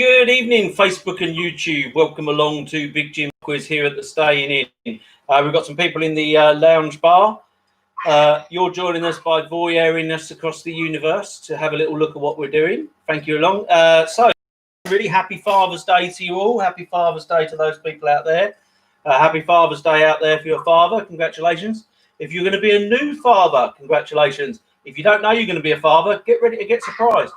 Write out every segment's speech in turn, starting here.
Good evening, Facebook and YouTube. Welcome along to Big Jim Quiz here at the Staying In. We've got some people in the lounge bar. You're joining us by voyeuring us across the universe to have a little look at what we're doing. Thank you along. So, really happy Father's Day to you all. Happy Father's Day to those people out there. Happy Father's Day out there for your father. Congratulations. If you're going to be a new father, congratulations. If you don't know you're going to be a father, get ready to get surprised.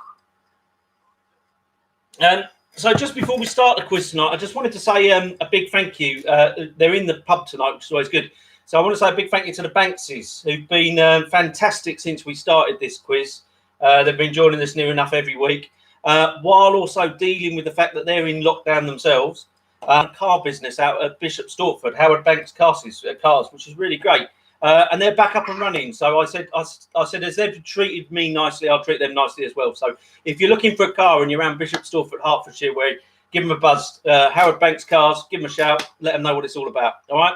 So just before we start the quiz tonight, I just wanted to say a big thank you. They're in the pub tonight, which is always good. So I want to say a big thank you to the Bankses, who've been fantastic since we started this quiz. They've been joining us near enough every week, while also dealing with the fact that they're in lockdown themselves. Car business out at Bishop Stortford, Howard Banks cars, which is really great. And they're back up and running. So I said, as they've treated me nicely, I'll treat them nicely as well. So if you're looking for a car and you're around Bishop Stortford, Hertfordshire, where give them a buzz. Howard Banks Cars, give them a shout, let them know what it's all about. All right.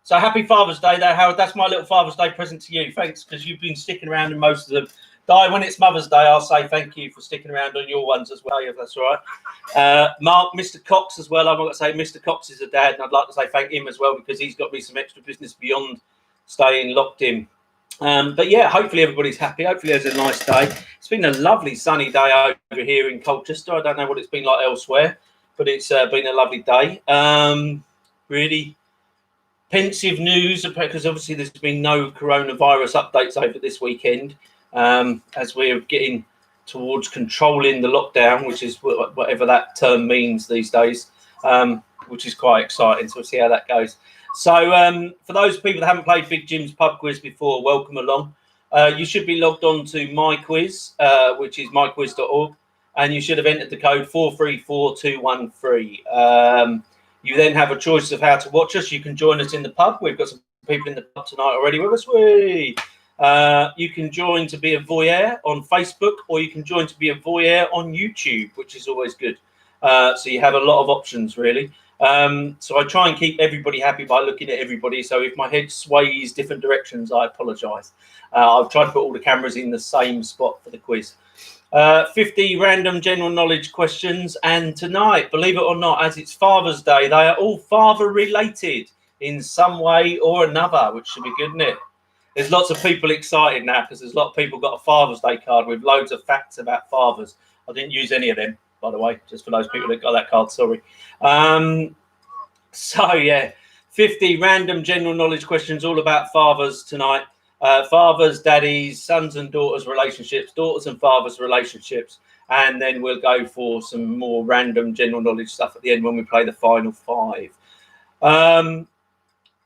So happy Father's Day there, Howard. That's my little Father's Day present to you. Thanks, because you've been sticking around in most of them. Di, when it's Mother's Day, I'll say thank you for sticking around on your ones as well, if that's all right. Mark, Mr. Cox as well. I've got to say Mr. Cox is a dad, and I'd like to say thank him as well, because he's got me some extra business beyond staying locked in. But yeah, hopefully everybody's happy. Hopefully there's a nice day. It's been a lovely sunny day over here in Colchester. I don't know what it's been like elsewhere, but it's been a lovely day. Really pensive news, because obviously there's been no coronavirus updates over this weekend, as we're getting towards controlling the lockdown, which is whatever that term means these days, which is quite exciting. So we'll see how that goes. So for those people that haven't played Big Jim's pub quiz before, welcome along. You should be logged on to my quiz, which is myquiz.org, and you should have entered the code 434213. You then have a choice of how to watch us. You can join us in the pub. We've got some people in the pub tonight already with us. You can join to be a voyeur on Facebook, or you can join to be a voyeur on YouTube, which is always good. So you have a lot of options, really. So I try and keep everybody happy by looking at everybody. So if my head sways different directions, I apologise. I've tried to put all the cameras in the same spot for the quiz. 50 random general knowledge questions. And tonight, believe it or not, as it's Father's Day, they are all father related in some way or another, which should be good, isn't it? There's lots of people excited now, because there's a lot of people got a Father's Day card with loads of facts about fathers. I didn't use any of them, by the way, just for those people that got that card, sorry. So yeah, 50 random general knowledge questions all about fathers tonight. Fathers, daddies, sons and daughters relationships, daughters and fathers relationships, and then we'll go for some more random general knowledge stuff at the end when we play the final five.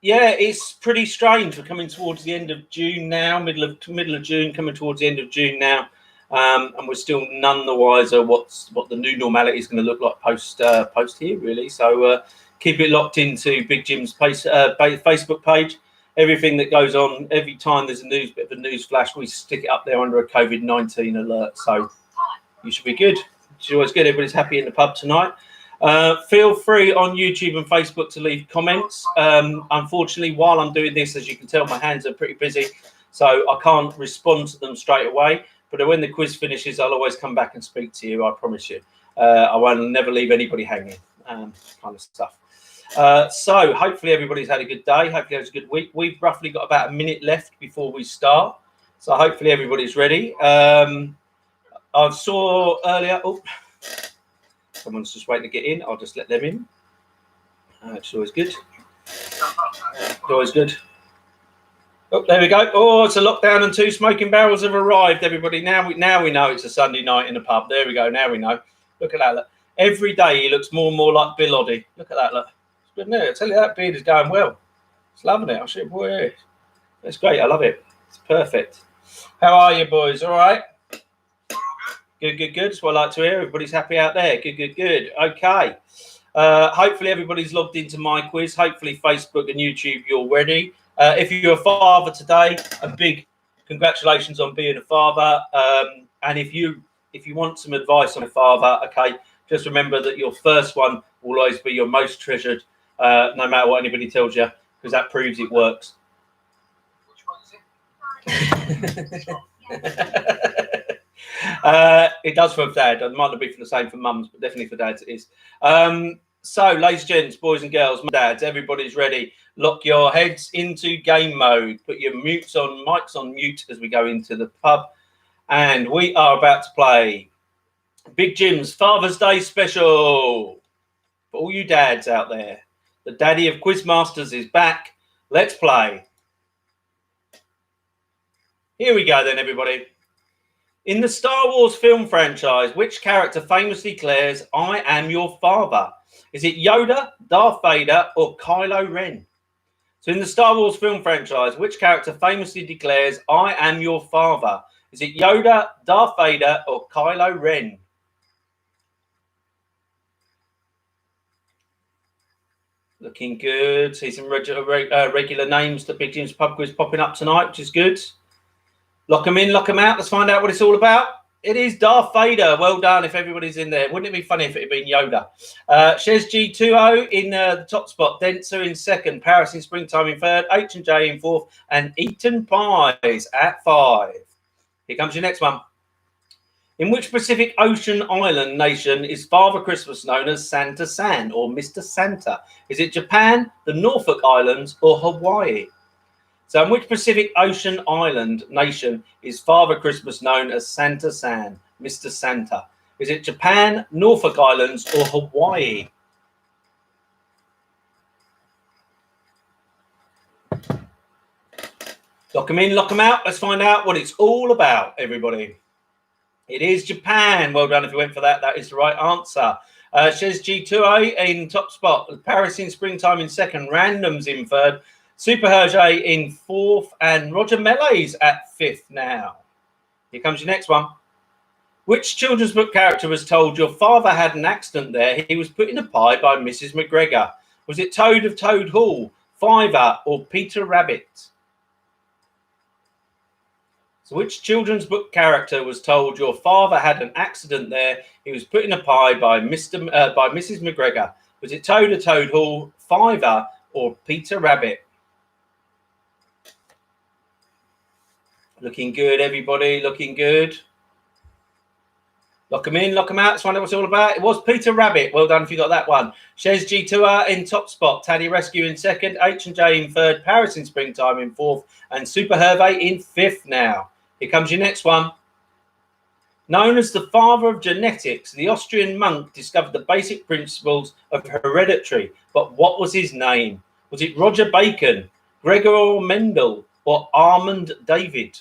Yeah, it's pretty strange. We're coming towards the end of June now, middle of June, coming towards the end of June now. And we're still none the wiser what the new normality is going to look like post here, really. So keep it locked into Big Jim's Facebook page. Everything that goes on, every time there's a bit of a news flash, we stick it up there under a COVID-19 alert. So you should be good. It's always good. Everybody's happy in the pub tonight. Feel free on YouTube and Facebook to leave comments. Unfortunately, while I'm doing this, as you can tell, my hands are pretty busy, so I can't respond to them straight away. But when the quiz finishes, I'll always come back and speak to you. I promise you. I won't never leave anybody hanging, kind of stuff. So hopefully everybody's had a good day. Hopefully it's a good week. We've roughly got about a minute left before we start. So hopefully everybody's ready. I saw earlier. Oh, someone's just waiting to get in. I'll just let them in. It's always good. It's always good. Oh, there we go. Oh, it's a lockdown and 2 smoking barrels have arrived, everybody. Now we know it's a Sunday night in the pub. There we go. Now we know. Look at that. Look. Every day he looks more and more like Bill Oddie. Look at that. Look. It's good, isn't it? I tell you, that beard is going well. It's loving it. I'll show you, boy. It's great. I love it. It's perfect. How are you, boys? All right? Good. That's what I like to hear. Everybody's happy out there. Good. Okay. Hopefully everybody's logged into my quiz. Hopefully Facebook and YouTube, you're ready. If you're a father today, a big congratulations on being a father. And if you want some advice on a father, okay, just remember that your first one will always be your most treasured, no matter what anybody tells you, because that proves it works. Which one is it? It does for dad. It might not be for the same for mums, but definitely for dads it is. So, ladies and gents, boys and girls, my dads, everybody's ready. Lock your heads into game mode. Put your mics on mute as we go into the pub. And we are about to play Big Jim's Father's Day special. For all you dads out there, the daddy of Quizmasters is back. Let's play. Here we go then, everybody. In the Star Wars film franchise, which character famously declares, "I am your father"? Is it Yoda, Darth Vader, or Kylo Ren? So in the Star Wars film franchise, which character famously declares, "I am your father"? Is it Yoda, Darth Vader, or Kylo Ren? Looking good. See some regular names that Big Jim's Pub Quiz popping up tonight, which is good. Lock them in, lock them out. Let's find out what it's all about. It is Darth Vader. Well done if everybody's in there. Wouldn't it be funny if it had been Yoda? Shez G20 in the top spot. Denser in second. Paris in springtime in third. H&J in fourth. And Eton Pies at 5. Here comes your next one. In which Pacific Ocean island nation is Father Christmas known as Santa San or Mr. Santa? Is it Japan, the Norfolk Islands, or Hawaii? So in which Pacific Ocean island nation is Father Christmas known as Santa San, Mr. Santa? Is it Japan, Norfolk Islands, or Hawaii? Lock them in, lock them out. Let's find out what it's all about, everybody. It is Japan. Well done if you went for that. That is the right answer. Shez G2A in top spot. Paris in springtime in second. Randoms in third. Super Hergé in fourth. And Roger Melee's at fifth now. Here comes your next one. Which children's book character was told your father had an accident there? He was put in a pie by Mrs. McGregor. Was it Toad of Toad Hall, Fiver, or Peter Rabbit? So which children's book character was told your father had an accident there? He was put in a pie by Mrs. McGregor. Was it Toad of Toad Hall, Fiver, or Peter Rabbit? Looking good, everybody. Looking good. Lock them in, lock them out. Let's find out what it's all about. It was Peter Rabbit. Well done if you got that one. Shez G2R in top spot. Taddy Rescue in second. H&J in third. Paris in springtime in fourth. And Super Hervé in fifth now. Here comes your next one. Known as the father of genetics, the Austrian monk discovered the basic principles of hereditary. But what was his name? Was it Roger Bacon, Gregor Mendel, or Armand David?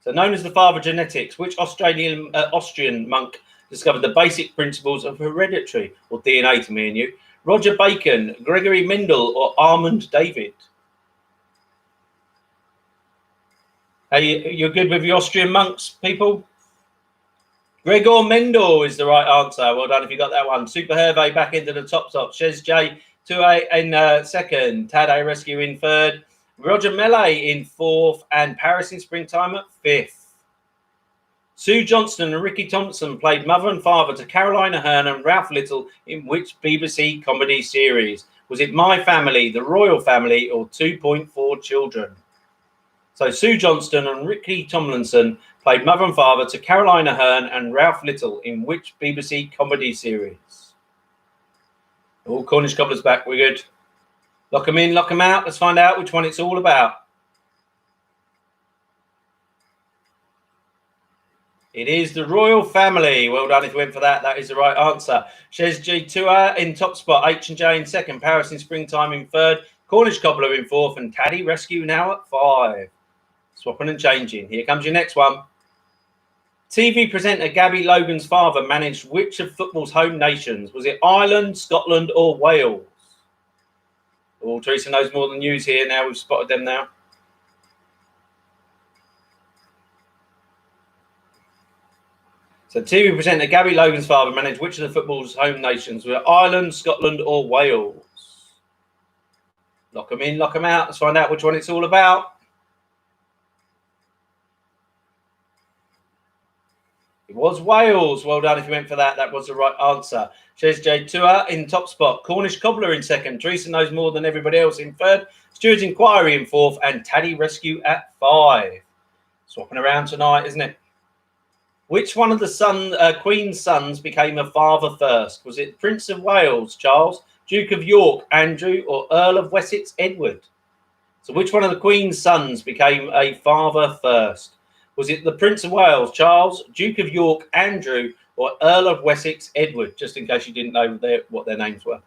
So known as the father of genetics, which Austrian monk discovered the basic principles of hereditary, or DNA to me and you? Roger Bacon, Gregory Mendel, or Armand David? Hey, you're good with the Austrian monks, people? Gregor Mendel is the right answer. Well done if you got that one. Super Hervé back into the top. Shez J 2A in second. Taddy Rescue in third. Roger Melee in fourth. And Paris in springtime at fifth. Sue Johnston and Ricky Thompson played mother and father to Caroline Aherne and Ralph Little in which BBC comedy series? Was it My Family, The Royal Family, or 2.4 Children? So Sue Johnston and Ricky Tomlinson played mother and father to Caroline Aherne and Ralph Little in which BBC comedy series? All Cornish Cobblers back. We're good. Lock them in, lock them out. Let's find out which one it's all about. It is The Royal Family. Well done if you went for that. That is the right answer. Shez G2A in top spot. H&J in second. Paris in springtime in third. Cornish Cobbler in fourth. And Taddy Rescue now at 5. Swapping and changing. Here comes your next one. TV presenter Gabby Logan's father managed which of football's home nations? Was it Ireland, Scotland, or Wales? Oh, Teresa knows more than news here now. We've spotted them now. So TV presenter Gabby Logan's father managed which of the football's home nations? Was it Ireland, Scotland, or Wales? Lock them in, lock them out. Let's find out which one it's all about. It was Wales. Well done if you went for that. That was the right answer. Shez J Tour in top spot. Cornish Cobbler in second. Teresa knows more than everybody else in third. Stuart's Inquiry in fourth. And Taddy Rescue at 5. Swapping around tonight, isn't it? Which one of the Queen's sons became a father first? Was it Prince of Wales, Charles, Duke of York, Andrew, or Earl of Wessex, Edward? So which one of the Queen's sons became a father first? Was it the Prince of Wales, Charles, Duke of York, Andrew, or Earl of Wessex, Edward? Just in case you didn't know what their names were.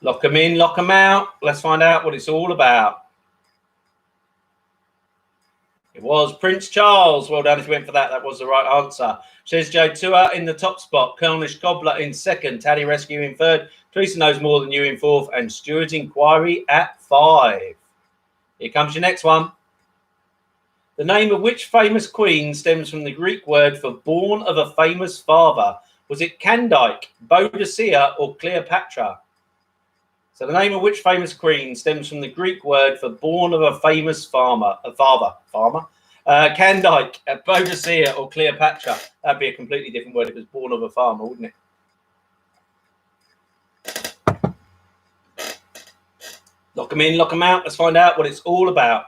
Lock them in, lock them out. Let's find out what it's all about. It was Prince Charles. Well done if you went for that. That was the right answer. Shez Joe Tua in the top spot. Cornish Cobbler in second. Taddy Rescue in third. Teresa Knows More Than You in fourth. And Stuart Inquiry at 5. Here comes your next one. The name of which famous queen stems from the Greek word for born of a famous father? Was it Candace, Boadicea, or Cleopatra? So the name of which famous queen stems from the Greek word for born of a famous father? Candace, Boadicea, or Cleopatra? That'd be a completely different word if it was born of a farmer, wouldn't it? Lock them in, lock them out. Let's find out what it's all about.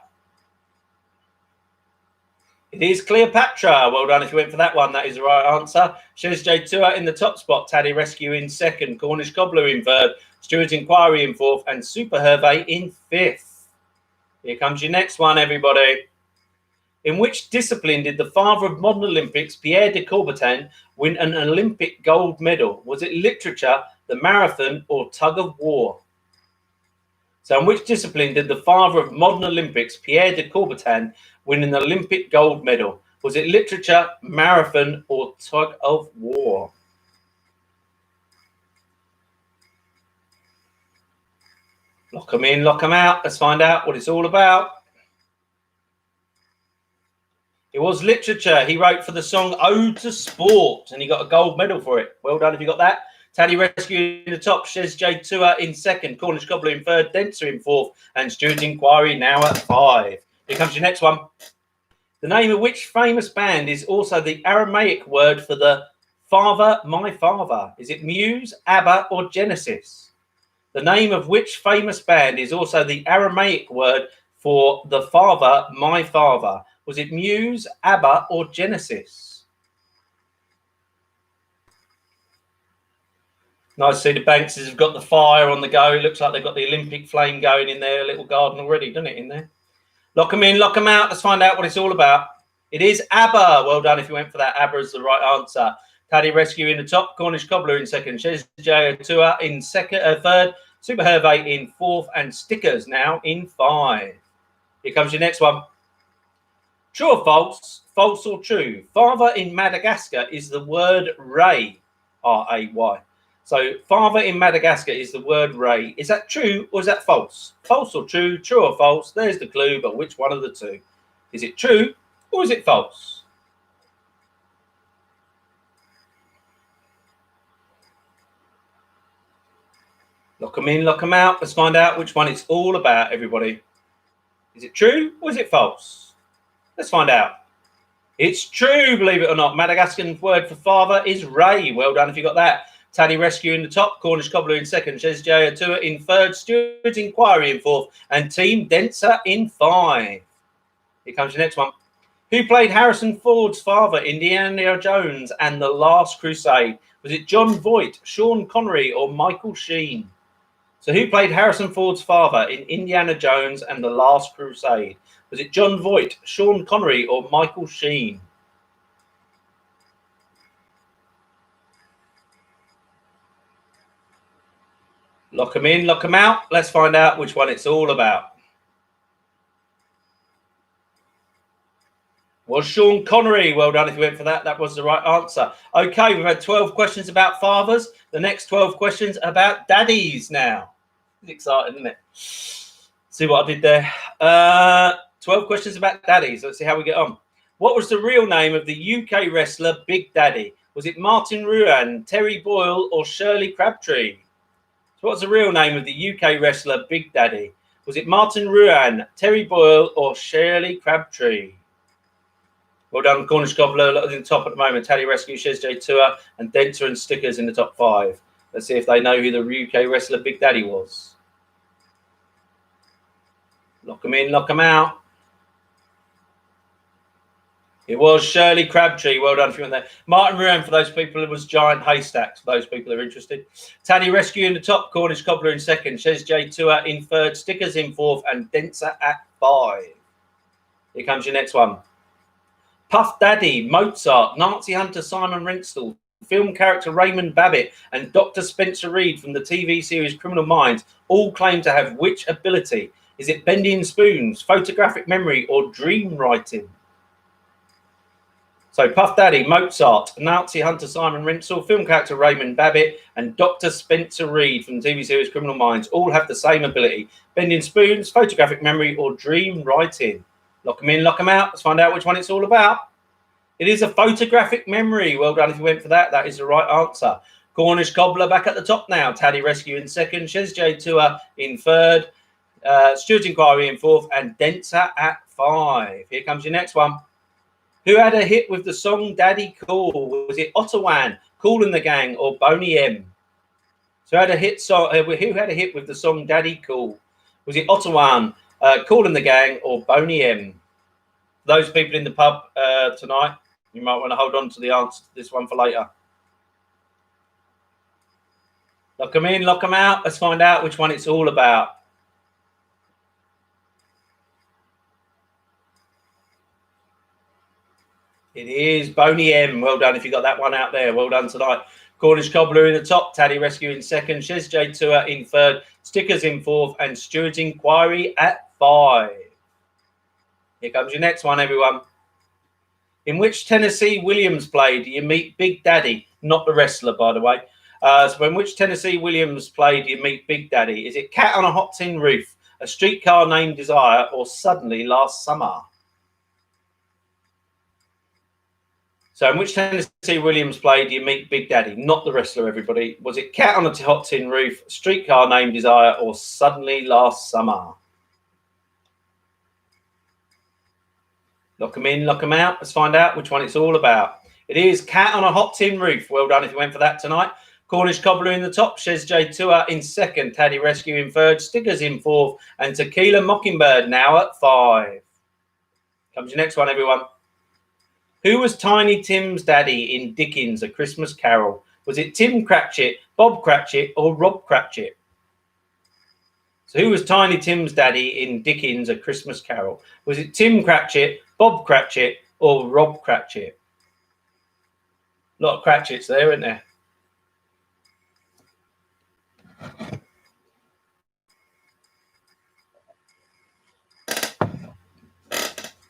It is Cleopatra. Well done if you went for that one. That is the right answer. Shez J Tua in the top spot. Taddy Rescue in second. Cornish Cobbler in third. Stuart Inquiry in fourth. And Super Hervé in fifth. Here comes your next one, everybody. In which discipline did the father of modern Olympics, Pierre de Coubertin, win an Olympic gold medal? Was it literature, the marathon, or tug of war? So in which discipline did the father of modern Olympics, Pierre de Coubertin, win an Olympic gold medal? Was it literature, marathon, or tug of war? Lock them in, lock them out. Let's find out what it's all about. It was literature. He wrote for the song Ode to Sport, and he got a gold medal for it. Well done if you got that. Taddy Rescue in the top, Shez J Tua in second, Cornish Cobbler in third, Denser in fourth, and Stuart Inquiry now at 5. Here comes your next one. The name of which famous band is also the Aramaic word for the father, my father? Is it Muse, ABBA, or Genesis? The name of which famous band is also the Aramaic word for the father, my father? Was it Muse, ABBA, or Genesis? Nice to see the Bankses have got the fire on the go. It looks like they've got the Olympic flame going in their little garden already, doesn't it, in there? Lock them in, lock them out. Let's find out what it's all about. It is ABBA. Well done if you went for that. ABBA is the right answer. Taddy Rescue in the top, Cornish Cobbler in second, Shez J Tua in third, Super Hervé in fourth, and Stickers now in 5. Here comes your next one. True or false? False or true? Father in Madagascar is the word Ray, R-A-Y. So father in Madagascar is the word Ray. Is that true or is that false? False or true? True or false? There's the clue, but which one of the two? Is it true or is it false? Lock them in, lock them out. Let's find out which one it's all about, everybody. Is it true or is it false? Let's find out. It's true, believe it or not. Madagascan word for father is Ray. Well done if you got that. Taddy Rescue in the top, Cornish Cobbler in second, Shez J Tua in third, Stuart Inquiry in fourth, and Team Denser in 5. Here comes your next one. Who played Harrison Ford's father, Indiana Jones and the Last Crusade? Was it John Voight, Sean Connery, or Michael Sheen? So who played Harrison Ford's father in Indiana Jones and the Last Crusade? Was it John Voight, Sean Connery, or Michael Sheen? Lock them in, lock them out. Let's find out which one it's all about. Was Sean Connery. Well done if you went for that. That was the right answer. Okay, we've had 12 questions about fathers. The next 12 questions about daddies now. It's exciting, isn't it? See what I did there? 12 questions about daddies. Let's see how we get on. What was the real name of the UK wrestler Big Daddy? Was it Martin Ruan, Terry Boyle, or Shirley Crabtree? So what's the real name of the UK wrestler Big Daddy? Was it Martin Ruan, Terry Boyle, or Shirley Crabtree? Well done, Cornish Cobbler in the top at the moment. Taddy Rescue, Shez J Tua, and Denser and Stickers in the top 5. Let's see if they know who the UK wrestler Big Daddy was. Lock them in, lock them out. It was Shirley Crabtree. Well done if you went there. Martin Ruan for those people. It was Giant Haystacks for those people who are interested. Taddy Rescue in the top. Cornish Cobbler in second. Shez J Tour in third. Stickers in fourth. And Denser at 5. Here comes your next one. Puff Daddy, Mozart, Nazi hunter Simon Renstall, film character Raymond Babbitt, and Dr. Spencer Reid from the TV series Criminal Minds all claim to have which ability? Is it bending spoons, photographic memory, or dream writing? So Puff Daddy, Mozart, Nazi hunter Simon Renstall, film character Raymond Babbitt, and Dr. Spencer Reid from the TV series Criminal Minds all have the same ability: bending spoons, photographic memory, or dream writing. Lock them in, lock them out. Let's find out which one it's all about. It is a photographic memory. Well done if you went for that. That is the right answer. Cornish Cobbler back at the top now. Taddy Rescue in second. Shez J Tour in third. Stuart Inquiry in fourth. And Denser at 5. Here comes your next one. Who had a hit with the song Daddy Cool? Was it Ottawan, Kool and the Gang, or Boney M? So who had a hit with the song Daddy Cool? Was it Ottawan, Kool and the Gang, or Boney M? Those people in the pub tonight, you might want to hold on to the answer to this one for later. Lock them in, lock them out. Let's find out which one it's all about. It is Boney M. Well done if you got that one out there. Well done tonight. Cornish Cobbler in the top, Taddy Rescue in second, Shez J Tour in third, Stickers in fourth, and Stuart Inquiry at 5. Here comes your next one, everyone. In which Tennessee Williams play do you meet Big Daddy? Not the wrestler, by the way. So in which Tennessee Williams play do you meet Big Daddy? Is it Cat on a Hot Tin Roof, A Streetcar Named Desire, or Suddenly Last Summer? So in which Tennessee Williams play do you meet Big Daddy? Not the wrestler, everybody. Was it Cat on a Hot Tin Roof, Streetcar Named Desire, or Suddenly Last Summer? Lock them in, lock them out. Let's find out which one it's all about. It is Cat on a Hot Tin Roof. Well done if you went for that tonight. Cornish Cobbler in the top, Shez J Tour in second, Taddy Rescue in third, Stickers in fourth, and Tequila Mockingbird now at 5. Comes your next one, everyone. Who was Tiny Tim's daddy in Dickens, A Christmas Carol? Was it Tim Cratchit, Bob Cratchit, or Rob Cratchit? So who was Tiny Tim's daddy in Dickens, A Christmas Carol? Was it Tim Cratchit, Bob Cratchit, or Rob Cratchit? A lot of Cratchits there, isn't there?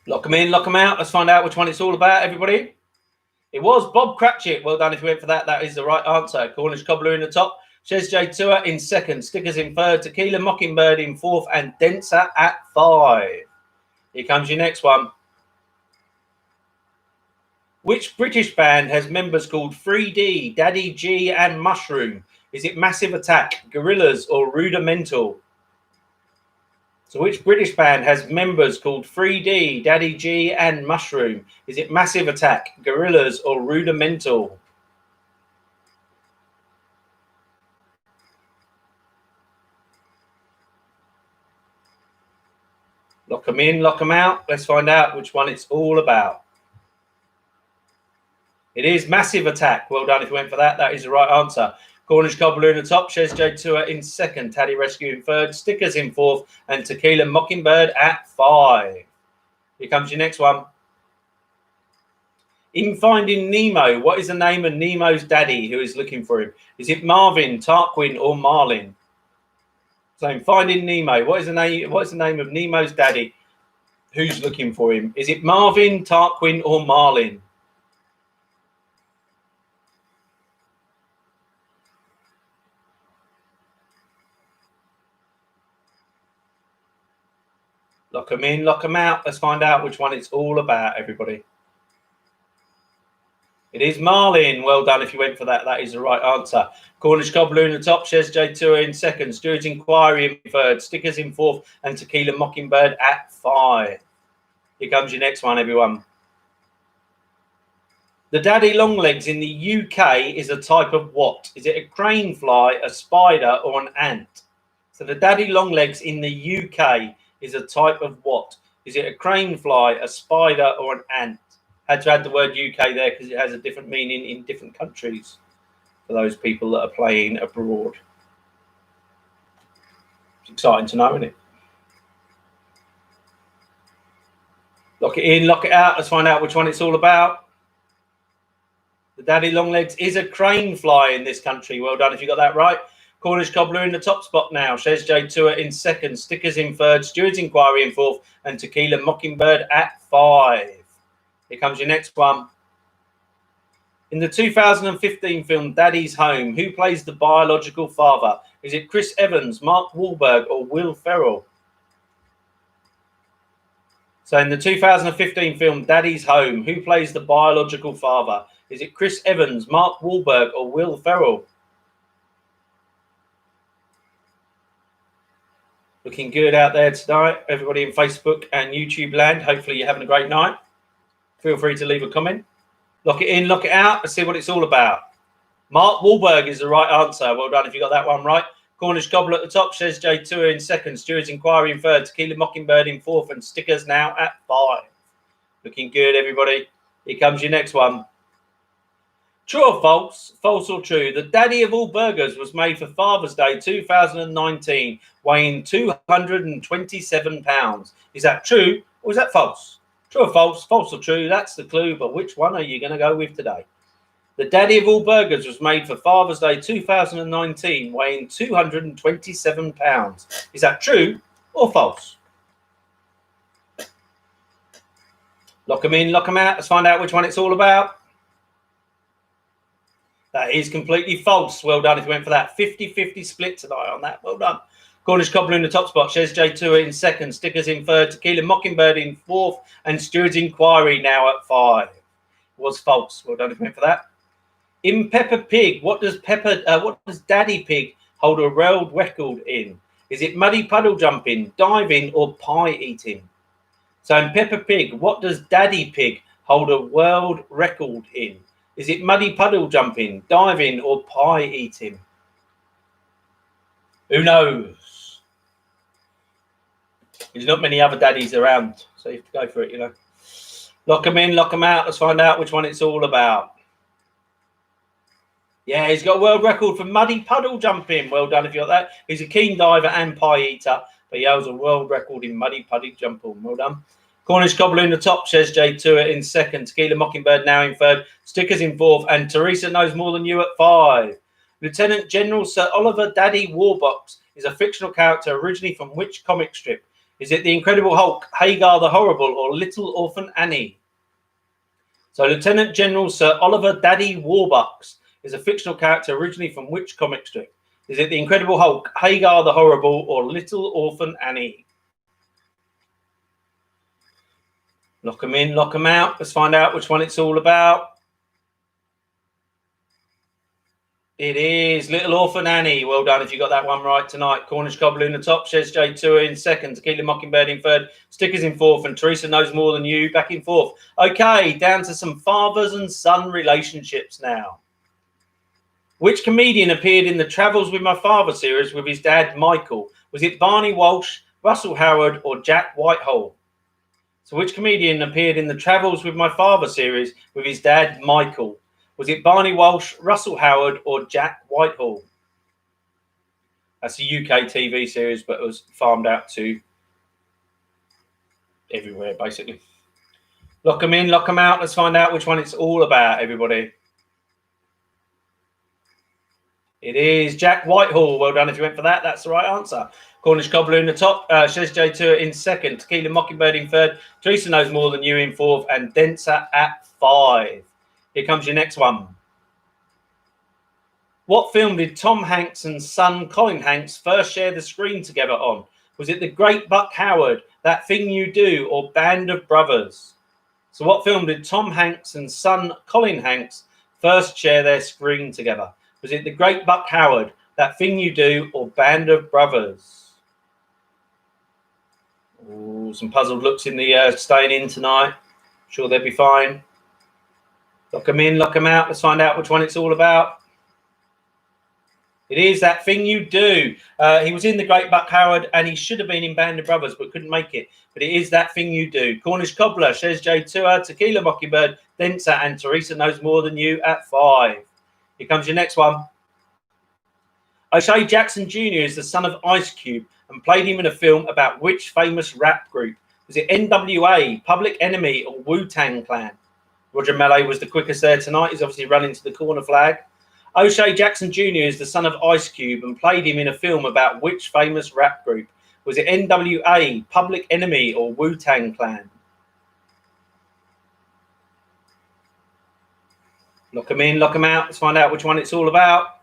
Lock them in, lock them out. Let's find out which one it's all about, everybody. It was Bob Cratchit. Well done if you went for that. That is the right answer. Cornish Cobbler in the top, Shez J Tour in second, Stickers in third, Tequila Mockingbird in fourth, and Denser at 5. Here comes your next one. Which British band has members called 3D, Daddy G, and Mushroom? Is it Massive Attack, Gorillaz, or Rudimental? So which British band has members called 3D, Daddy G, and Mushroom? Is it Massive Attack, Gorillaz, or Rudimental? Lock them in, lock them out. Let's find out which one it's all about. It is Massive Attack. Well done if you went for that. That is the right answer. Cornish Cobbler in the top, Shez J Tour in second, Taddy Rescue in third, Stickers in fourth, and Tequila Mockingbird at 5. Here comes your next one. In Finding Nemo, what is the name of Nemo's daddy who is looking for him? Is it Marvin, Tarquin, or Marlin? So in Finding Nemo, what is the name of Nemo's daddy who's looking for him? Is it Marvin, Tarquin, or Marlin? Lock them in, lock them out. Let's find out which one it's all about, everybody. It is Marlin. Well done if you went for that. That is the right answer. Cornish Cobbler in the top, Shez J Tour in second, Stuart Inquiry in third, Stickers in fourth, and Tequila Mockingbird at 5. Here comes your next one, everyone. The daddy longlegs in the UK is a type of what? Is it a crane fly, a spider, or an ant? So the daddy longlegs in the UK is a type of what? Is it a crane fly, a spider, or an ant? Had to add the word UK there because it has a different meaning in different countries for those people that are playing abroad. It's exciting to know, isn't it? Lock it in, lock it out. Let's find out which one it's all about. The daddy long legs is a crane fly in this country. Well done if you got that right. Cornish Cobbler in the top spot now. Shez J Tour in second. Stickers in third. Stewards Inquiry in fourth. And Tequila Mockingbird at 5. Here comes your next one. In the 2015 film Daddy's Home, who plays the biological father? Is it Chris Evans, Mark Wahlberg, or Will Ferrell? So in the 2015 film Daddy's Home, who plays the biological father? Is it Chris Evans, Mark Wahlberg, or Will Ferrell? Looking good out there tonight, everybody in Facebook and YouTube land. Hopefully you're having a great night. Feel free to leave a comment. Lock it in, lock it out. Let's see what it's all about. Mark Wahlberg is the right answer. Well done if you got that one right. Cornish Cobbler at the top. Shez J Tour in second. Stewards Inquiry in third. Tequila Mockingbird in fourth. And Stickers now at 5. Looking good, everybody. Here comes your next one. True or false? False or true? The daddy of all burgers was made for Father's Day 2019, weighing 227 pounds. Is that true or is that false? True or false? False or true? That's the clue, but which one are you going to go with today? The daddy of all burgers was made for Father's Day 2019, weighing 227 pounds. Is that true or false? Lock them in, lock them out. Let's find out which one it's all about. That is completely false. Well done if you went for that. 50-50 split tonight on that. Well done. Cornish Cobbler in the top spot. Shez J Tour in second. Stickers in third. Tequila Mockingbird in fourth. And Stewards Inquiry now at 5. Was false. Well done if you went for that. In Peppa Pig, what does Daddy Pig hold a world record in? Is it muddy puddle jumping, diving, or pie eating? So in Peppa Pig, what does Daddy Pig hold a world record in? Is it muddy puddle jumping, diving, or pie eating? Who knows? There's not many other daddies around, so you have to go for it, you know. Lock them in, lock them out. Let's find out which one it's all about. Yeah, he's got a world record for muddy puddle jumping. Well done if you got that. He's a keen diver and pie eater, but he holds a world record in muddy puddle jumping. Well done. Cornish Cobbler in the top, Shez J Tour in second, Tequila Mockingbird now in third, Stickers in fourth, and Teresa Knows More Than You at 5. Lieutenant General Sir Oliver Daddy Warbucks is a fictional character originally from which comic strip? Is it The Incredible Hulk, Hagar the Horrible, or Little Orphan Annie? So Lieutenant General Sir Oliver Daddy Warbucks is a fictional character originally from which comic strip? Is it The Incredible Hulk, Hagar the Horrible, or Little Orphan Annie? Lock them in, lock them out. Let's find out which one it's all about. It is Little Orphan Annie. Well done if you got that one right tonight. Cornish Cobbler in the top, Shez J Tour in second, Tequila Mockingbird in third, Stickers in fourth, and Teresa Knows More Than You back in fourth. Okay, down to some fathers and son relationships now. Which comedian appeared in the Travels with My Father series with his dad, Michael? Was it Barney Walsh, Russell Howard, or Jack Whitehall? So which comedian appeared in the Travels with My Father series with his dad, Michael? Was it Barney Walsh, Russell Howard, or Jack Whitehall? That's a UK TV series, but it was farmed out to everywhere, basically. Lock them in, lock them out. Let's find out which one it's all about, everybody. It is Jack Whitehall. Well done if you went for that. That's the right answer. Cornish Cobbler in the top, Shez J Tour in second, Tequila Mockingbird in third, Teresa Knows More Than You in fourth, and Denser at 5. Here comes your next one. What film did Tom Hanks and son Colin Hanks first share the screen together on? Was it The Great Buck Howard, That Thing You Do, or Band of Brothers? So what film did Tom Hanks and son Colin Hanks first share their screen together? Was it The Great Buck Howard, That Thing You Do, or Band of Brothers? Ooh, some puzzled looks in the staying in tonight. Sure they'll be fine. Lock them in, lock them out. Let's find out which one it's all about. It is That Thing You Do. He was in The Great Buck Howard, and he should have been in Band of Brothers, but couldn't make it. But it is That Thing You Do. Cornish Cobbler, Shez J. Tua, Tequila Mockingbird, Densa, and Teresa Knows More Than You at 5. Here comes your next one. O'Shea Jackson Jr. is the son of Ice Cube and played him in a film about which famous rap group? Was it NWA, Public Enemy, or Wu-Tang Clan? Roger Melee was the quickest there tonight. He's obviously running to the corner flag. O'Shea Jackson Jr. is the son of Ice Cube and played him in a film about which famous rap group? Was it NWA, Public Enemy, or Wu-Tang Clan? Lock them in, lock them out. Let's find out which one it's all about.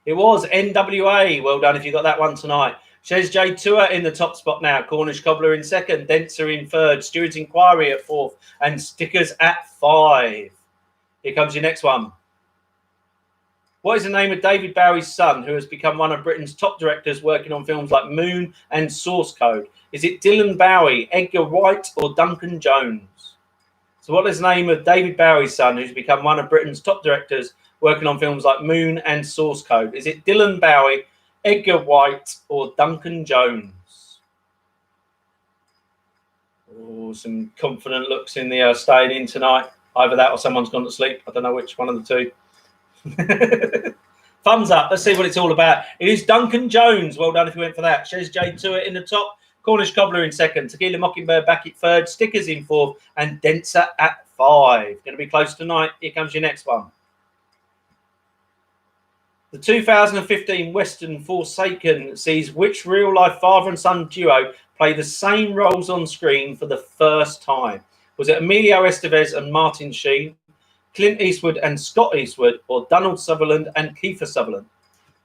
It was NWA. Well done if you got that one tonight. Shez J. Tua in the top spot now. Cornish Cobbler in second. Denser in third. Stewart's Inquiry at fourth. And Stickers at 5. Here comes your next one. What is the name of David Bowie's son, who has become one of Britain's top directors working on films like Moon and Source Code? Is it Dylan Bowie, Edgar Wright, or Duncan Jones? So what is the name of David Bowie's son, who's become one of Britain's top directors working on films like Moon and Source Code? Is it Dylan Bowie, Edgar Wright, or Duncan Jones? Oh, some confident looks in the staying in tonight. Either that or someone's gone to sleep. I don't know which one of the two. Thumbs up. Let's see what it's all about. It is Duncan Jones. Well done if you went for that. Shez J. Tua in the top. Cornish Cobbler in second. Tequila Mockingbird back at third. Stickers in fourth. And Denser at 5. Going to be close tonight. Here comes your next one. The 2015 Western Forsaken sees which real-life father and son duo play the same roles on screen for the first time? Was it Emilio Estevez and Martin Sheen, Clint Eastwood and Scott Eastwood, or Donald Sutherland and Kiefer Sutherland?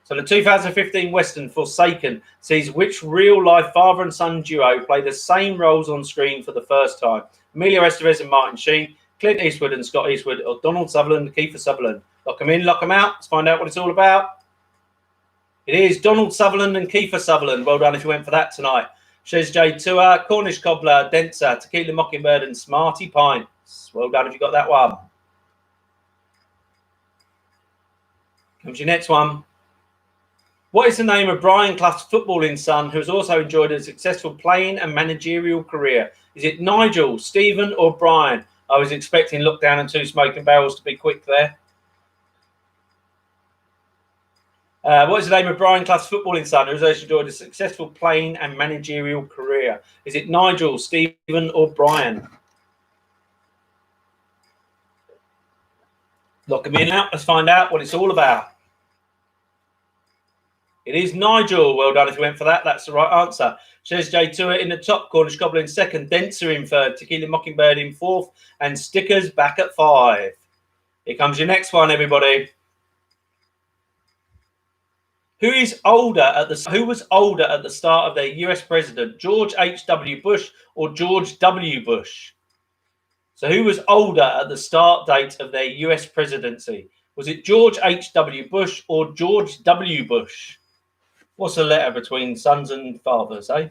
So the 2015 Western Forsaken sees which real-life father and son duo play the same roles on screen for the first time? Emilio Estevez and Martin Sheen, Clint Eastwood and Scott Eastwood, or Donald Sutherland and Kiefer Sutherland? Lock them in, lock them out. Let's find out what it's all about. It is Donald Sutherland and Kiefer Sutherland. Well done if you went for that tonight. Shez J. Tua, Cornish Cobbler, Denser, Tequila Mockingbird, and Smarty Pints. Well done if you got that one. Comes your next one. What is the name of Brian Clough's footballing son, who has also enjoyed a successful playing and managerial career? Is it Nigel, Stephen, or Brian? I was expecting Look Down and Two Smoking Barrels to be quick there. What is the name of Brian Clough's footballing son, who has also enjoyed a successful playing and managerial career? Is it Nigel, Stephen, or Brian? Lock them in out. Let's find out what it's all about. It is Nigel. Well done if you went for that. That's the right answer. Shez J. Tua in the top. Cornish Cobbler in second. Denser in third. Tequila Mockingbird in fourth. And Stickers back at 5. Here comes your next one, everybody. Who was older at the start of their US president? George H.W. Bush or George W. Bush? So who was older at the start date of their US presidency? Was it George H.W. Bush or George W. Bush? What's the letter between sons and fathers, eh?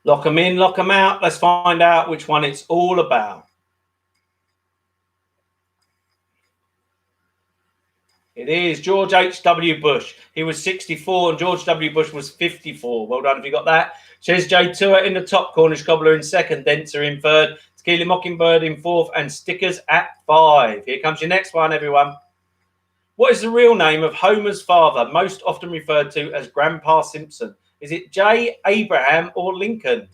Lock them in, lock them out. Let's find out which one it's all about. It is George H.W. Bush. He was 64 and George W. Bush was 54. Well done if you got that. Shez J. Tua in the top. Cornish Cobbler in second. Denser in third. Tequila Mockingbird in fourth. And Stickers at 5. Here comes your next one, everyone. What is the real name of Homer's father, most often referred to as Grandpa Simpson? Is it J. Abraham or Lincoln?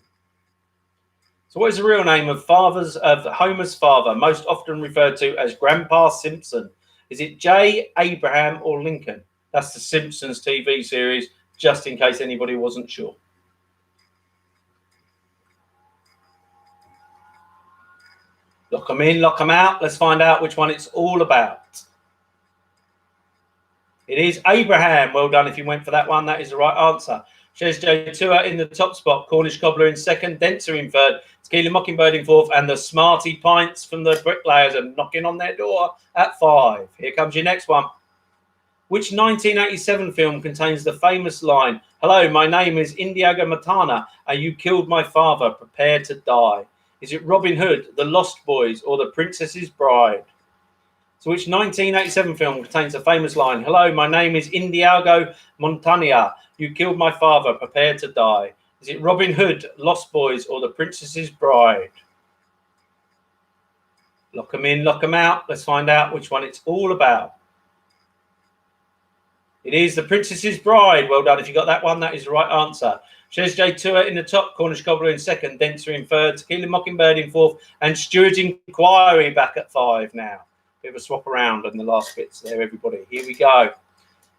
So what is the real name of Homer's father, most often referred to as Grandpa Simpson? Is it J. Abraham or Lincoln? That's the Simpsons TV series, just in case anybody wasn't sure. Lock them in, lock them out. Let's find out which one it's all about. It is Abraham. Well done if you went for that one. That is the right answer. Shez J. Tua in the top spot. Cornish Cobbler in second. Denser in third. Tequila Mockingbird in fourth. And the Smarty Pints from the Bricklayers are knocking on their door at 5. Here comes your next one. Which 1987 film contains the famous line, "Hello, my name is Indigo Matana, and you killed my father. Prepare to die"? Is it Robin Hood, The Lost Boys, or The Princess's Bride? So which 1987 film contains a famous line, "Hello, my name is Indiago Montaña. You killed my father. Prepare to die." Is it Robin Hood, Lost Boys, or The Princess's Bride? Lock them in, lock them out. Let's find out which one it's all about. It is The Princess's Bride. Well done. If you got that one, that is the right answer. Shez J. Tour in the top, Cornish Cobbler in second, Denser in third, Tequila Mockingbird in fourth, and Stuart Inquiry back at 5 now. Bit of a swap around on the last bits there, everybody. Here we go.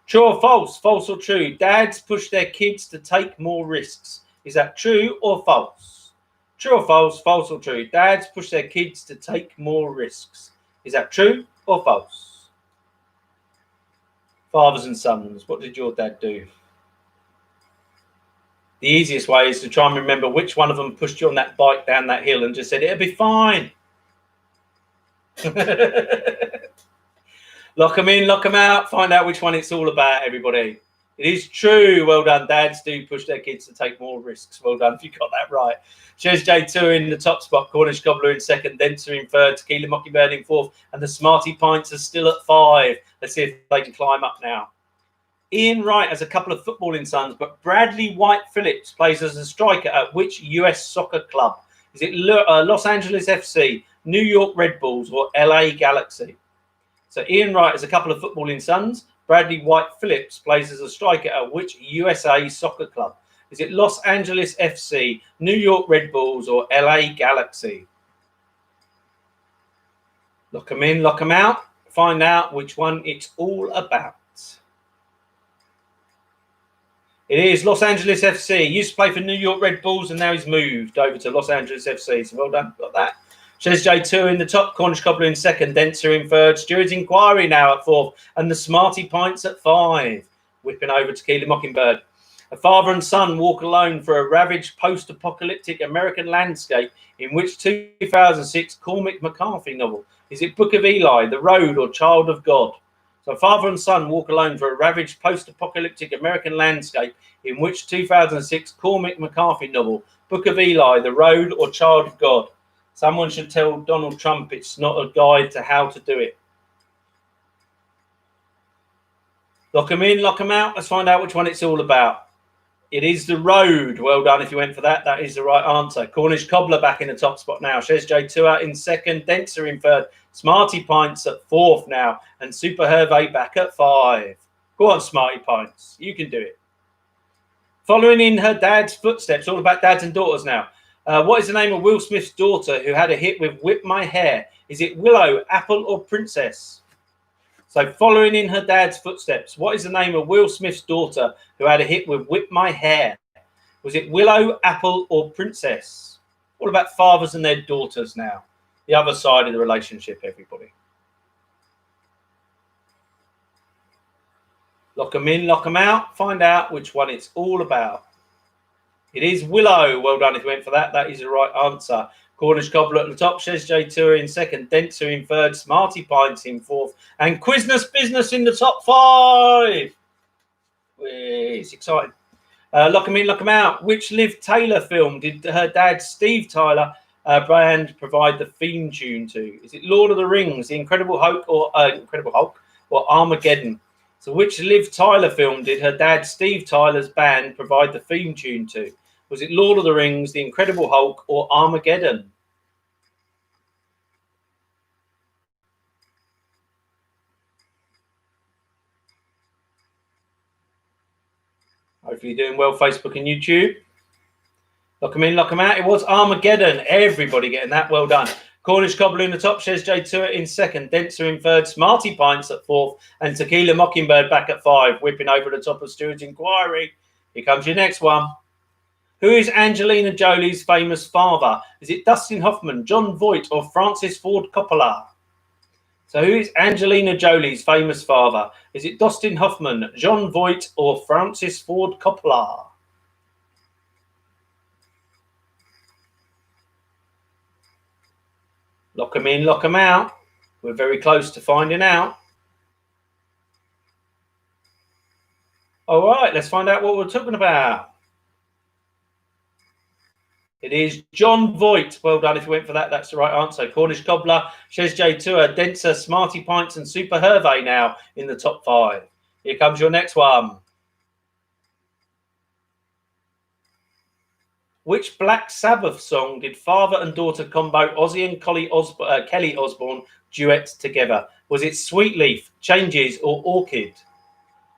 True or false? False or true? Dads push their kids to take more risks. Is that true or false? True or false? False or true? Dads push their kids to take more risks. Is that true or false? Fathers and sons, what did your dad do? The easiest way is to try and remember which one of them pushed you on that bike down that hill and just said, "It'll be fine." Lock them in, lock them out. Find out which one it's all about, everybody. It is true. Well done. Dads do push their kids to take more risks. Well done if you got that right. Shez J. Tour in the top spot, Cornish Cobbler in second, Denser in third, Tequila Mockingbird in fourth, and the Smarty Pints are still at 5. Let's see if they can climb up now. Ian Wright has a couple of footballing sons, but Bradley White Phillips plays as a striker at which US soccer club? Is it Los Angeles FC, New York Red Bulls, or LA Galaxy? So Ian Wright has a couple of footballing sons. Bradley White Phillips plays as a striker at which USA soccer club? Is it Los Angeles FC, New York Red Bulls, or LA Galaxy? Lock them in, lock them out. Find out which one it's all about. It is Los Angeles FC. He used to play for New York Red Bulls and now he's moved over to Los Angeles FC. So well done, got that. Shez J. Tour in the top, Cornish Cobbler in second, Denser in third, Stuart Inquiry now at 4th, and the Smarty Pints at 5. Whipping over Tequila Mockingbird. A father and son walk alone for a ravaged post-apocalyptic American landscape in which 2006 Cormac McCarthy novel. Is it Book of Eli, The Road, or Child of God? So father and son walk alone for a ravaged post-apocalyptic American landscape in which 2006 Cormac McCarthy novel, Book of Eli, The Road, or Child of God? Someone should tell Donald Trump it's not a guide to how to do it. Lock them in, lock them out. Let's find out which one it's all about. It is The Road. Well done if you went for that. That is the right answer. Cornish Cobbler back in the top spot now. Shez J. Tour in second, Denser in third, Smarty Pints at 4th now, and Super Hervé back at 5. Go on, Smarty Pints. You can do it. Following in her dad's footsteps, all about dads and daughters now. What is the name of Will Smith's daughter who had a hit with Whip My Hair? Is it Willow, Apple, or Princess? So following in her dad's footsteps, what is the name of Will Smith's daughter who had a hit with Whip My Hair? Was it Willow, Apple, or Princess? All about fathers and their daughters now. The other side of the relationship, everybody. Lock them in, lock them out. Find out which one it's all about. It is Willow. Well done if you went for that. That is the right answer. Cornish Cobbler at the top, Shez J. Tour in second, Denser in third, Smarty Pints in 4th, and Quizness Business in the top 5. It's exciting. Lock them in, lock them out. Which Liv Taylor film did her dad, Steve Tyler, band provide the theme tune to? Is it Lord of the Rings, The Incredible Hulk, or Armageddon? So which Liv Tyler film did her dad, Steve Tyler's band, provide the theme tune to? Was it Lord of the Rings, The Incredible Hulk, or Armageddon? Hopefully you're doing well, Facebook and YouTube. Lock them in, lock them out. It was Armageddon. Everybody getting that. Well done. Cornish Cobbler in the top, Shez J. Tour in second, Denser in third, Smarty Pints at 4th, and Tequila Mockingbird back at 5, whipping over the top of Stuart Inquiry. Here comes your next one. Who is Angelina Jolie's famous father? Is it Dustin Hoffman, John Voight, or Francis Ford Coppola? So who is Angelina Jolie's famous father? Is it Dustin Hoffman, John Voight, or Francis Ford Coppola? Lock them in, lock them out. We're very close to finding out. All right, let's find out what we're talking about. It is John Voight. Well done if you went for that. That's the right answer. Cornish Cobbler, Shez J Tour, Denser, Smarty Pints and Super Hervé now in the top 5. Here comes your next one. Which Black Sabbath song did father and daughter combo Ozzy and Kelly Osbourne duet together? Was it Sweet Leaf, Changes or Orchid?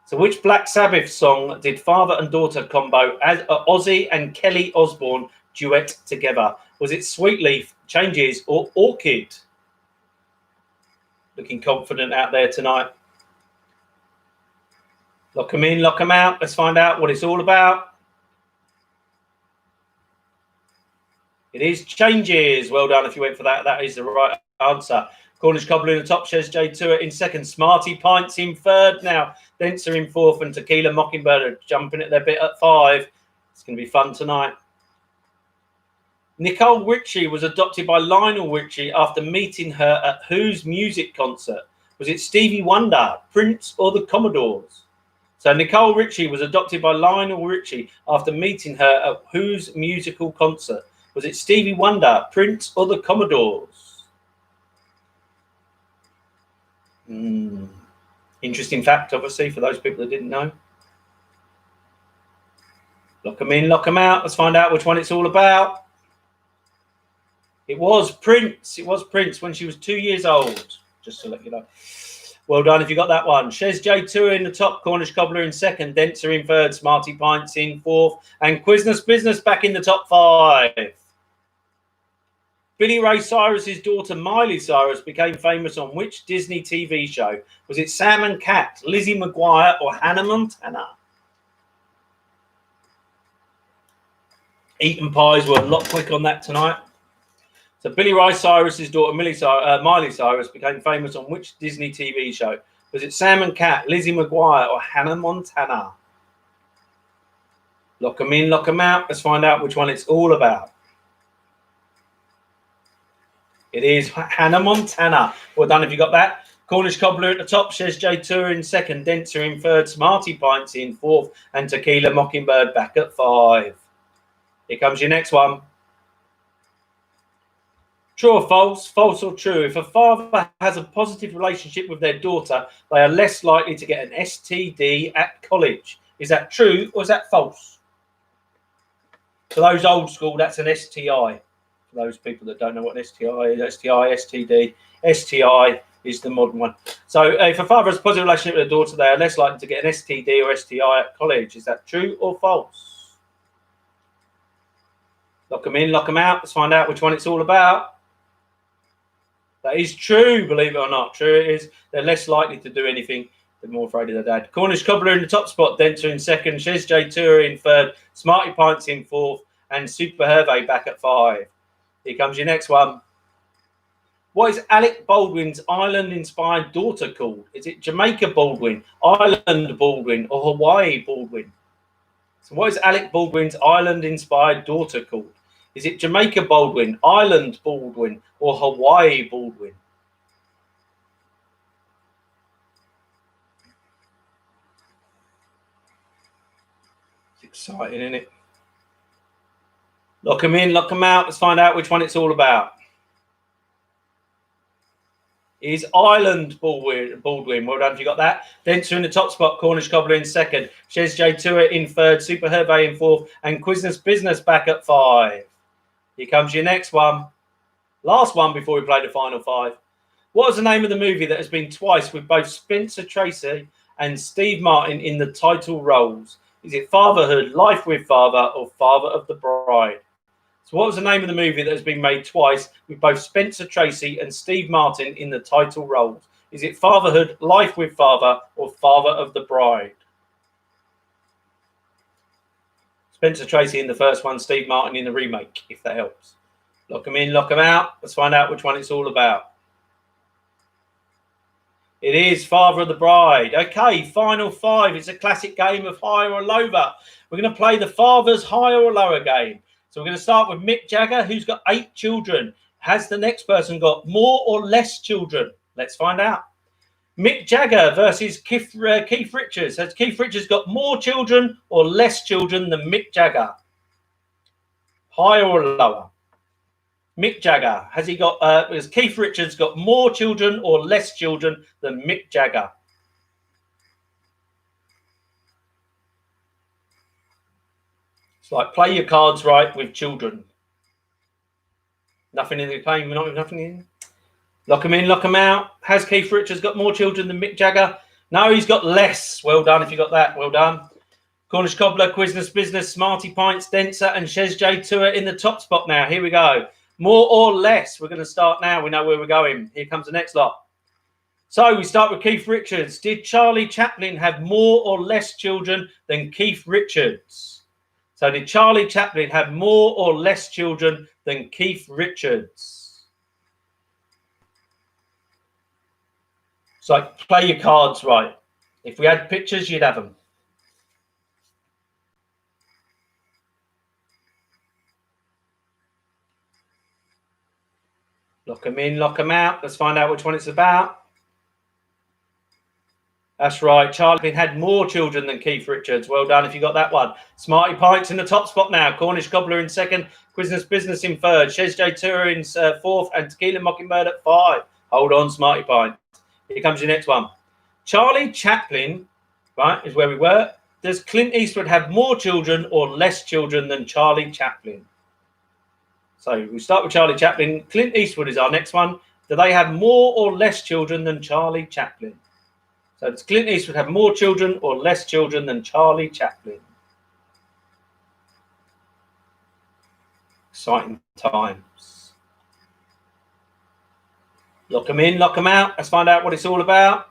So which Black Sabbath song did father and daughter combo as Ozzy and Kelly Osbourne duet together? Was it Sweet Leaf, Changes or Orchid? Looking confident out there tonight. Lock them in, lock them out. Let's find out what it's all about. It is Changes. Well done if you went for that. That is the right answer. Cornish Cobbler in the top, Shez J Tour in second, Smarty Pints in third now, Denser in fourth, and Tequila Mockingbird are jumping at their bit at 5. It's going to be fun tonight. Nicole Richie was adopted by Lionel Richie after meeting her at whose music concert? Was it Stevie Wonder, Prince, or the Commodores? So Nicole Richie was adopted by Lionel Richie after meeting her at whose musical concert? Was it Stevie Wonder, Prince, or the Commodores? Interesting fact, obviously, for those people that didn't know. Lock them in, lock them out. Let's find out which one it's all about. It was Prince. It was Prince when she was 2 years old, just to let you know. Well done if you got that one. Shez J Tour in the top, Cornish Cobbler in second, Denser in third, Smarty Pints in fourth, and Quizness Business back in the top 5. Billy Ray Cyrus's daughter Miley Cyrus became famous on which Disney TV show? Was it Sam and Cat, Lizzie McGuire, or Hannah Montana? Eaten pies were a lot quick on that tonight. So Billy Ray Cyrus's daughter Miley Cyrus became famous on which Disney TV show? Was it Sam and Cat, Lizzie McGuire, or Hannah Montana? Lock them in, lock them out. Let's find out which one it's all about. It is Hannah Montana. Well done if you got that. Cornish Cobbler at the top, Shez J Tour in second, Denser in third, Smarty Pints in fourth, and Tequila Mockingbird back at 5. Here comes your next one. True or false? False or true? If a father has a positive relationship with their daughter, they are less likely to get an STD at college. Is that true or is that false? For those old school, that's an STI. For those people that don't know what an STI is, STI, STD, STI is the modern one. So if a father has a positive relationship with their daughter, they are less likely to get an STD or STI at college. Is that true or false? Lock them in, lock them out. Let's find out which one it's all about. That is true, believe it or not. True it is. They're less likely to do anything. They're more afraid of their dad. Cornish Cobbler in the top spot, Denser in second, Shez J Tour in third, Smarty Pints in fourth, and Super Hervé back at 5. Here comes your next one. What is Alec Baldwin's island-inspired daughter called? Is it Jamaica Baldwin, Island Baldwin, or Hawaii Baldwin? So what is Alec Baldwin's island-inspired daughter called? Is it Jamaica Baldwin, Island Baldwin, or Hawaii Baldwin? It's exciting, isn't it? Lock them in, lock them out. Let's find out which one it's all about. Is Island Baldwin. Well done if you got that. Denser in the top spot, Cornish Cobbler in second, Shez J Tour in third, Super Hervé in fourth, and Quizness Business back at 5. Here comes your next one. Last one before we play the final 5. What is the name of the movie that has been twice with both Spencer Tracy and Steve Martin in the title roles? Is it Fatherhood, Life with Father, or Father of the Bride? So what was the name of the movie that has been made twice with both Spencer Tracy and Steve Martin in the title roles? Is it Fatherhood, Life with Father, or Father of the Bride? Spencer Tracy in the first one, Steve Martin in the remake, if that helps. Lock them in, lock them out. Let's find out which one it's all about. It is Father of the Bride. Okay, final 5. It's a classic game of higher or lower. We're going to play the Father's higher or lower game. So we're going to start with Mick Jagger, who's got 8 children. Has the next person got more or less children? Let's find out. Mick Jagger versus Keith Richards. Has Keith Richards got more children or less children than Mick Jagger? Higher or lower? Mick Jagger, has Keith Richards got more children or less children than Mick Jagger? It's like play your cards right with children. Nothing in the plane, nothing in. Lock them in, lock them out. Has Keith Richards got more children than Mick Jagger? No, he's got less. Well done if you got that. Well done. Cornish Cobbler, Quiznos Business, Smarty Pints, Denser and Shez J Tour in the top spot now. Here we go. More or less. We're going to start now. We know where we're going. Here comes the next lot. So we start with Keith Richards. Did Charlie Chaplin have more or less children than Keith Richards? So did Charlie Chaplin have more or less children than Keith Richards? So play your cards right. If we had pictures, you'd have them. Lock them in, lock them out. Let's find out which one it's about. That's right. Charlie had more children than Keith Richards. Well done if you got that one. Smarty Pints in the top spot now. Cornish Cobbler in second. Quiznos Business in third. Shez J Tour in fourth. And Tequila Mockingbird at 5. Hold on, Smarty Pint. Here comes your next one. Charlie Chaplin, right, is where we were. Does Clint Eastwood have more children or less children than Charlie Chaplin? So we start with Charlie Chaplin. Clint Eastwood is our next one. Do they have more or less children than Charlie Chaplin? So does Clint Eastwood have more children or less children than Charlie Chaplin? Exciting times. Lock them in, lock them out. Let's find out what it's all about.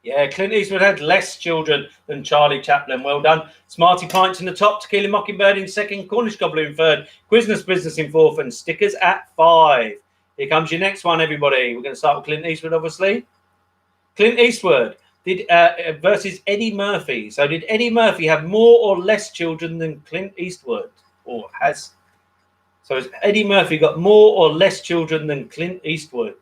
Yeah, Clint Eastwood had less children than Charlie Chaplin. Well done. Smarty Pints in the top, Tequila Mockingbird in second, Cornish Cobbler in third, Quiznos Business in fourth, and Stickers at 5. Here comes your next one, everybody. We're going to start with Clint Eastwood, obviously. Clint Eastwood did versus Eddie Murphy. So did Eddie Murphy have more or less children than Clint Eastwood? Or has? So has Eddie Murphy got more or less children than Clint Eastwood?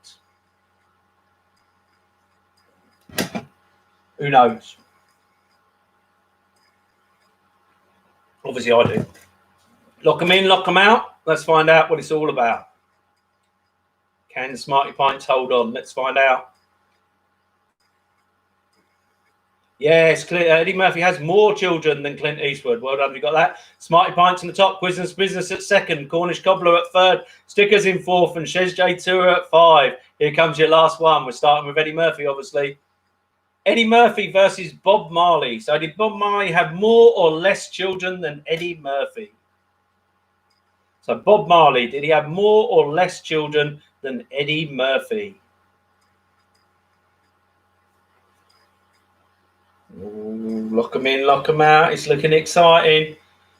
Who knows? Obviously, I do. Lock them in, lock them out. Let's find out what it's all about. Can Smarty Pints hold on? Let's find out. Yes, Eddie Murphy has more children than Clint Eastwood. Well done, you got that. Smarty Pints in the top, Quiznos Business at second, Cornish Cobbler at third, Stickers in fourth, and Shez J Tour at 5. Here comes your last one. We're starting with Eddie Murphy, obviously. Eddie Murphy versus Bob Marley. So did Bob Marley have more or less children than Eddie Murphy? So Bob Marley, did he have more or less children than Eddie Murphy? Ooh, lock them in, lock them out. It's looking exciting.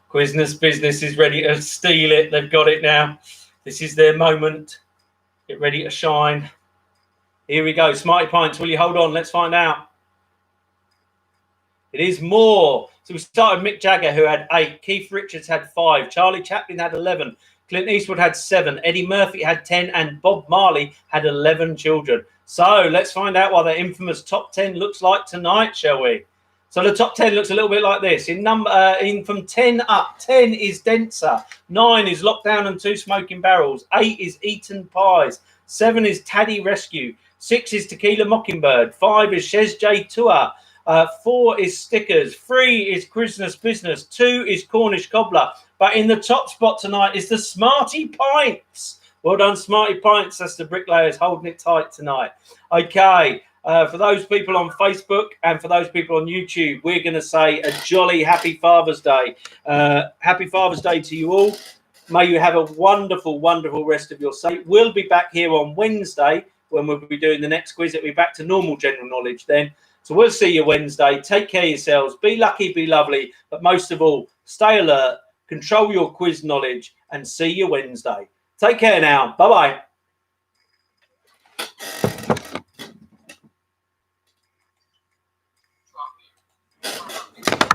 Quiznos Business is ready to steal it. They've got it now. This is their moment. Get ready to shine. Here we go. Smarty Pints, will you hold on? Let's find out. It is more. So we started Mick Jagger, who had 8. Keith Richards had 5. Charlie Chaplin had 11. Clint Eastwood had 7. Eddie Murphy had 10. And Bob Marley had 11 children. So let's find out what the infamous top 10 looks like tonight, shall we? So the top 10 looks a little bit like this. In from 10 up, 10 is Denser. 9 is Lockdown and 2 Smoking Barrels. 8 is Eaton Pies. 7 is Taddy Rescue. 6 is Tequila Mockingbird. 5 is Shez J Tour. 4 is Stickers. 3 is Quiznos Business. 2 is Cornish Cobbler. But in the top spot tonight is the Smarty Pints. Well done, Smarty Pints. That's the bricklayers holding it tight tonight. Okay, for those people on Facebook and for those people on YouTube, we're going to say a jolly happy Father's Day. Happy Father's Day to you all. May you have a wonderful, wonderful rest of your day. We'll be back here on Wednesday when we'll be doing the next quiz. It'll be back to normal general knowledge then. So we'll see you Wednesday. Take care of yourselves. Be lucky, be lovely. But most of all, stay alert, control your quiz knowledge, and see you Wednesday. Take care now. Bye-bye.